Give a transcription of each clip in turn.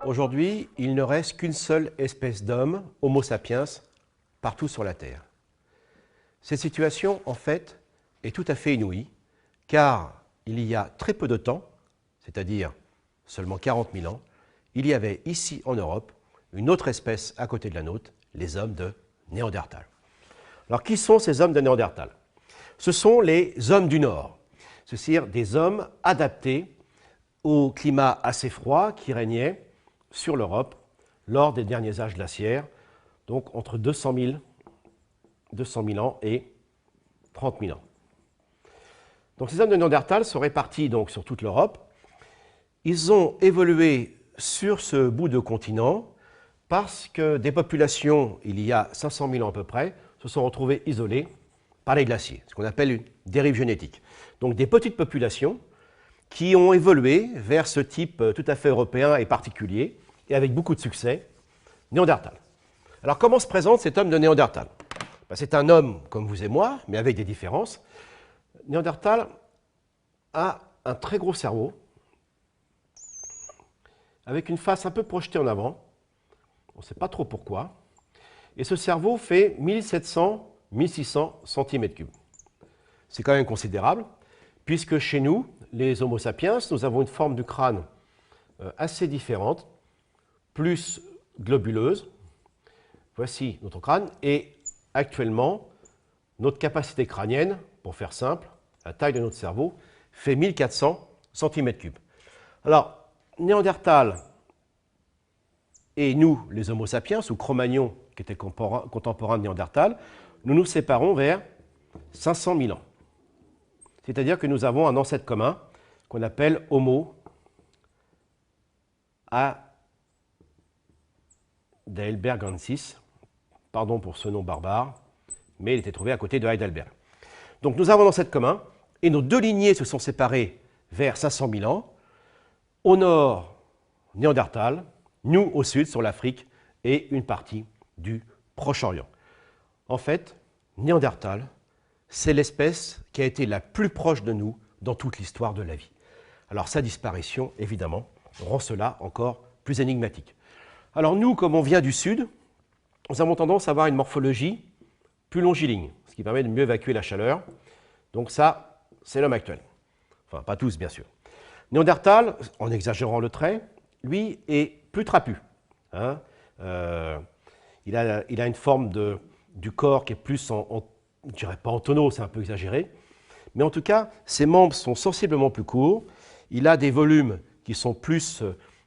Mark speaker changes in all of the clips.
Speaker 1: Aujourd'hui, il ne reste qu'une seule espèce d'homme, Homo sapiens, partout sur la Terre. Cette situation, en fait, est tout à fait inouïe, car il y a très peu de temps, c'est-à-dire seulement 40 000 ans, il y avait ici en Europe une autre espèce à côté de la nôtre, les hommes de Néandertal. Alors, qui sont ces hommes de Néandertal? Ce sont les hommes du Nord, c'est-à-dire des hommes adaptés au climat assez froid qui régnait sur l'Europe lors des derniers âges glaciaires, donc entre 200 000 ans et 30 000 ans. Donc ces hommes de Néandertal sont répartis donc sur toute l'Europe. Ils ont évolué sur ce bout de continent parce que des populations, il y a 500 000 ans à peu près, se sont retrouvées isolées par les glaciers, ce qu'on appelle une dérive génétique. Donc des petites populations qui ont évolué vers ce type tout à fait européen et particulier, et avec beaucoup de succès, Néandertal. Alors comment se présente cet homme de Néandertal? C'est un homme comme vous et moi, mais avec des différences. Néandertal a un très gros cerveau, avec une face un peu projetée en avant, on ne sait pas trop pourquoi, et ce cerveau fait 1700-1600 cm3. C'est quand même considérable, puisque chez nous, les Homo sapiens, nous avons une forme du crâne assez différente, plus globuleuse. Voici notre crâne, et actuellement, notre capacité crânienne, pour faire simple, la taille de notre cerveau, fait 1400 cm3. Alors, Néandertal et nous, les Homo sapiens, ou Cro-Magnon, qui était contemporain de Néandertal, nous nous séparons vers 500 000 ans. C'est-à-dire que nous avons un ancêtre commun qu'on appelle Homo heidelbergensis. Pardon pour ce nom barbare, mais il était trouvé à côté de Heidelberg. Donc nous avons un ancêtre commun, et nos deux lignées se sont séparées vers 500 000 ans. Au nord, Néandertal, nous au sud, sur l'Afrique, et une partie du Proche-Orient. En fait, Néandertal, c'est l'espèce qui a été la plus proche de nous dans toute l'histoire de la vie. Alors sa disparition, évidemment, rend cela encore plus énigmatique. Alors nous, comme on vient du sud, nous avons tendance à avoir une morphologie plus longiligne, ce qui permet de mieux évacuer la chaleur. Donc ça, c'est l'homme actuel. Enfin, pas tous, bien sûr. Néandertal, en exagérant le trait, lui, est plus trapu. Hein. Il a une forme du corps qui est plus je ne dirais pas en tonneau, c'est un peu exagéré, mais en tout cas, ses membres sont sensiblement plus courts. Il a des volumes qui sont plus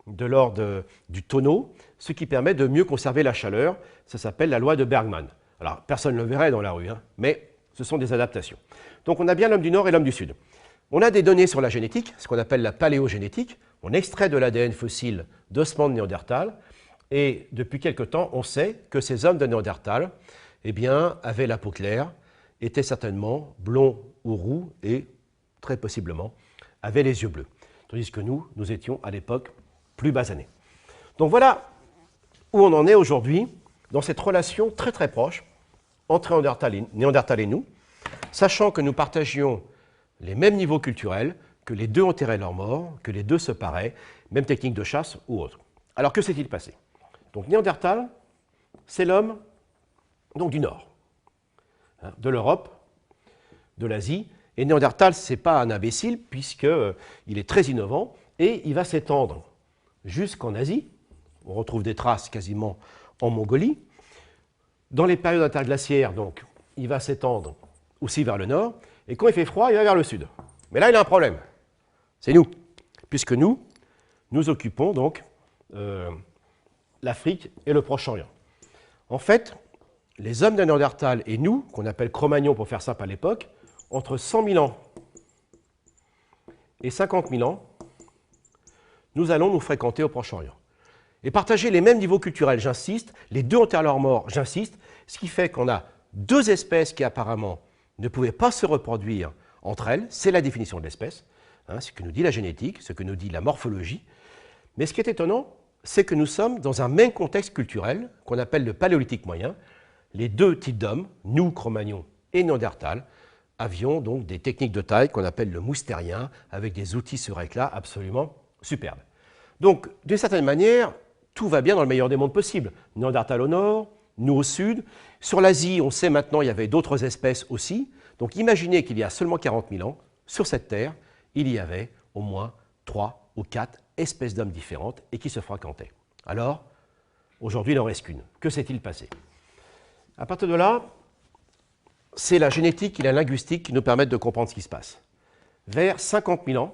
Speaker 1: de l'ordre du tonneau, ce qui permet de mieux conserver la chaleur. Ça s'appelle la loi de Bergman. Alors, personne ne le verrait dans la rue, hein, mais ce sont des adaptations. Donc, on a bien l'homme du Nord et l'homme du Sud. On a des données sur la génétique, ce qu'on appelle la paléogénétique. On extrait de l'ADN fossile d'ossements de Néandertal, et depuis quelque temps, on sait que ces hommes de Néandertal eh bien, avaient la peau claire, étaient certainement blonds ou roux, et très possiblement avaient les yeux bleus. Tandis que nous étions à l'époque plus basanés. Donc voilà où on en est aujourd'hui, dans cette relation très très proche entre Néandertal et nous, sachant que nous partagions les mêmes niveaux culturels, que les deux enterraient leurs morts, que les deux se paraient, même technique de chasse ou autre. Alors que s'est-il passé? Donc Néandertal, c'est l'homme du Nord, hein, de l'Europe, de l'Asie, et Néandertal, ce n'est pas un imbécile, puisqu'il est très innovant, et il va s'étendre jusqu'en Asie. On retrouve des traces quasiment en Mongolie. Dans les périodes interglaciaires, donc, il va s'étendre aussi vers le nord, et quand il fait froid, il va vers le sud. Mais là, il a un problème. C'est nous, puisque nous occupons donc l'Afrique et le Proche-Orient. En fait, les hommes de Néandertal et nous, qu'on appelle Cro-Magnon pour faire simple à l'époque, entre 100 000 ans et 50 000 ans, nous allons nous fréquenter au Proche-Orient. Et partager les mêmes niveaux culturels, j'insiste, les deux enterrent leurs morts, j'insiste, ce qui fait qu'on a deux espèces qui apparemment ne pouvaient pas se reproduire entre elles, c'est la définition de l'espèce, hein, ce que nous dit la génétique, ce que nous dit la morphologie. Mais ce qui est étonnant, c'est que nous sommes dans un même contexte culturel qu'on appelle le paléolithique moyen. Les deux types d'hommes, nous, Cro-Magnon et Néandertal, avions donc des techniques de taille qu'on appelle le moustérien, avec des outils sur éclat absolument superbes. Donc, d'une certaine manière, tout va bien dans le meilleur des mondes possibles. Néandertal au nord, nous au sud. Sur l'Asie, on sait maintenant qu'il y avait d'autres espèces aussi. Donc imaginez qu'il y a seulement 40 000 ans, sur cette Terre, il y avait au moins 3 ou 4 espèces d'hommes différentes et qui se fréquentaient. Alors, aujourd'hui, il n'en reste qu'une. Que s'est-il passé? À partir de là, c'est la génétique et la linguistique qui nous permettent de comprendre ce qui se passe. Vers 50 000 ans,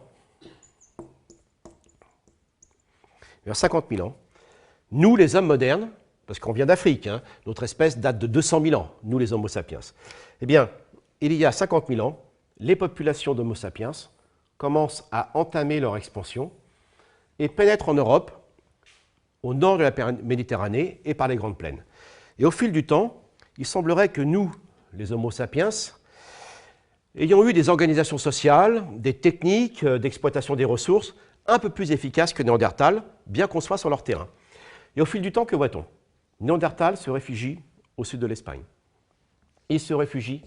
Speaker 1: nous, les hommes modernes, parce qu'on vient d'Afrique, hein, notre espèce date de 200 000 ans, nous les Homo sapiens, eh bien, il y a 50 000 ans, les populations d'Homo sapiens commencent à entamer leur expansion et pénètrent en Europe, au nord de la Méditerranée et par les Grandes Plaines. Et au fil du temps, il semblerait que nous, les Homo sapiens, ayant eu des organisations sociales, des techniques d'exploitation des ressources un peu plus efficaces que Néandertal, bien qu'on soit sur leur terrain. Et au fil du temps, que voit-on? Néandertal se réfugie au sud de l'Espagne. Il se réfugie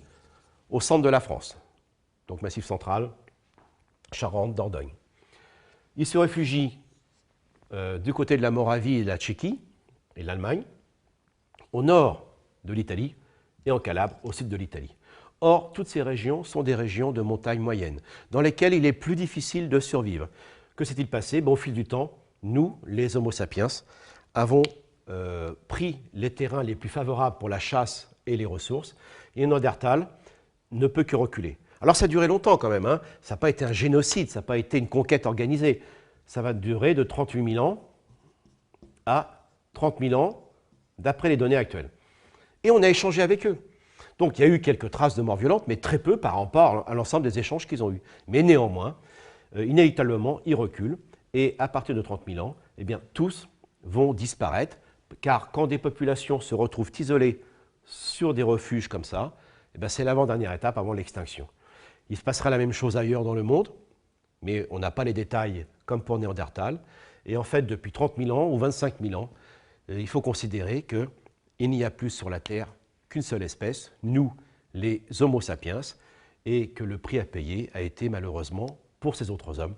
Speaker 1: au centre de la France, donc Massif central, Charente, Dordogne. Il se réfugie du côté de la Moravie et de la Tchéquie et de l'Allemagne, au nord de l'Italie et en Calabre, au sud de l'Italie. Or, toutes ces régions sont des régions de montagne moyenne, dans lesquelles il est plus difficile de survivre. Que s'est-il passé? Au fil du temps, nous, les Homo sapiens, avons pris les terrains les plus favorables pour la chasse et les ressources, et Néandertal ne peut que reculer. Alors ça a duré longtemps quand même, hein. Ça n'a pas été un génocide, ça n'a pas été une conquête organisée. Ça va durer de 38 000 ans à 30 000 ans, d'après les données actuelles. Et on a échangé avec eux. Donc il y a eu quelques traces de morts violentes, mais très peu par rapport à l'ensemble des échanges qu'ils ont eus. Mais néanmoins, inévitablement, ils reculent, et à partir de 30 000 ans, eh bien, tous vont disparaître, car quand des populations se retrouvent isolées sur des refuges comme ça, eh bien, c'est l'avant-dernière étape avant l'extinction. Il se passera la même chose ailleurs dans le monde, mais on n'a pas les détails comme pour Néandertal. Et en fait, depuis 30 000 ans ou 25 000 ans, il faut considérer qu'il n'y a plus sur la Terre qu'une seule espèce, nous, les Homo sapiens, et que le prix à payer a été malheureusement, pour ces autres hommes,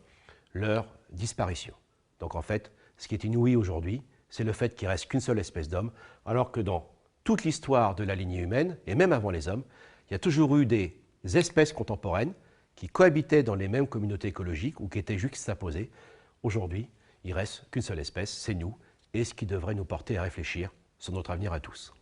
Speaker 1: leur disparition. Donc en fait, ce qui est inouï aujourd'hui, c'est le fait qu'il ne reste qu'une seule espèce d'homme, alors que dans toute l'histoire de la lignée humaine, et même avant les hommes, il y a toujours eu des espèces contemporaines qui cohabitaient dans les mêmes communautés écologiques ou qui étaient juxtaposées. Aujourd'hui, il ne reste qu'une seule espèce, c'est nous, et ce qui devrait nous porter à réfléchir sur notre avenir à tous.